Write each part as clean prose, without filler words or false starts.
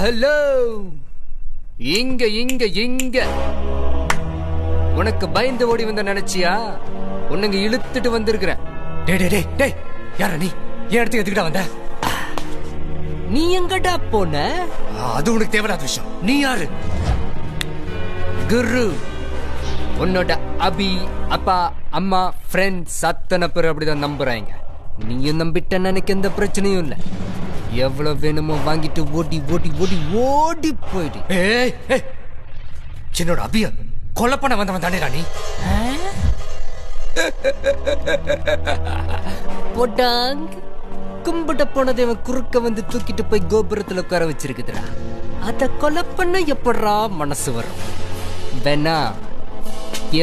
Hello, இங்க இங்க இங்க உனக்கு பயந்து ஓடி வந்த நினைச்சியா? உன்னுங்க இழுத்துட்டு வந்திருக்கிறேன். டேய் டேய் டேய் டேய், யாரா நீ? என் இடத்துக்கு எதுக்கிட்ட வந்த? நீ எங்கடா போன? அது உனக்கு தேவையில்லாத விஷயம். நீ யாரு? குரு. உன்னோட அபி, அப்பா, அம்மா, ஃப்ரெண்ட்ஸ் அத்தனை பேர் அப்படிதான் நம்புறாங்க. நீயும் நம்பிட்ட, எனக்கு எந்த பிரச்சனையும் இல்லை. எவ்வளவு வேணுமோ வாங்கிட்டு ஓடி ஓடி ஓடி ஓடி போயிடு. ஏய் ஏய், என்னோட அபிய கொலை பண்ண வந்தவன் தானே நீ? போட்டாங் கும்பிட்ட போனதை அவன் குறுக்க வந்து தூக்கிட்டு போய் கோபுரத்துல உட்கார வச்சிருக்குதுடா. அத கொலை பண்ண எப்படா மனசு வரும்? வேணா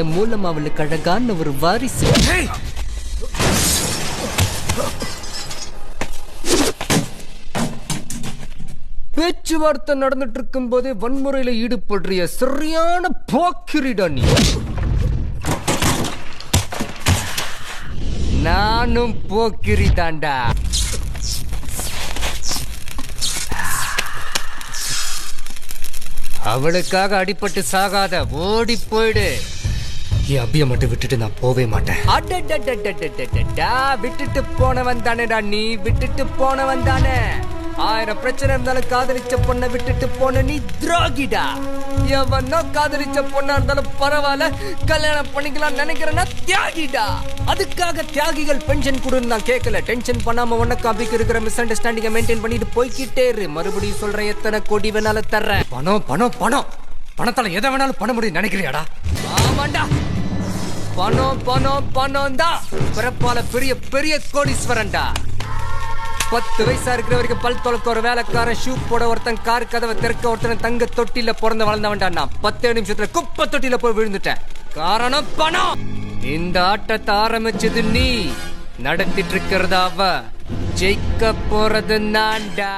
என் மூலம் அவளுக்கு அழகான ஒரு வாரிசு. பேச்சுவார்த்தை நடந்துட்டு இருக்கும் போதே வன்முறையில ஈடுபடுறிய சரியான போக்கிரிடா நீ. நானும் போக்கிரி தாண்டா. அவளுக்காக அடிபட்டு சாகாத, ஓடி போயிடு. என் அபிய மட்டும் விட்டுட்டு நான் போவே மாட்டேன். விட்டுட்டு போனவன் தானேடா நீ, விட்டுட்டு போனவன் தானே. 1000 பிரச்சனை இருந்தாலும் காதலிச்ச பொண்ணை விட்டுட்டு போன நீ துரோகிடா. எவனோ காதலிச்ச பொண்ணா இருந்தாலும் பரவாயில்ல, கல்யாணம் பண்ணிக்கலாம் நினைக்கிறேன்னா தியாகிடா. அதுக்காக தியாகிகள் பென்ஷன் கொடுன்னு நான் கேட்கல. டென்ஷன் பண்ணாம உனக்கு அபிக்கு இருக்கிற மிஸ் அண்டர்ஸ்டாண்டிங்கை மெயின்டைன் பண்ணிட்டு போய்கிட்டே இரு. மறுபடியும் சொல்றேன், எத்தனை கோடி வேணாலும் தர்றேன். பணம் பணம் பணம், பணத்தால எதை வேணாலும் பண்ண முடியும் நினைக்கிறியாடா? ஆமாண்டா, பணம் பணம் பணம் தான் பிறப்பால பெரிய பெரிய கோடீஸ்வரன்டா. 10 வயசா இருக்கிற வரைக்கும் பல் தொலைக்க ஒரு வேலைக்காரன், ஷூ போட ஒருத்தன், கார் கதவை திறக்க ஒருத்தன், தங்க தொட்டில பிறந்த வளர்ந்தவன்டா நான். 10 நிமிஷத்துல குப்பை தொட்டில போய் விழுந்துட்டேன். காரணம் பணம். இந்த ஆட்டத்தை ஆரம்பிச்சது நீ, நடத்திட்டு இருக்கிறத அவ, ஜெயிக்க போறது நான்டா.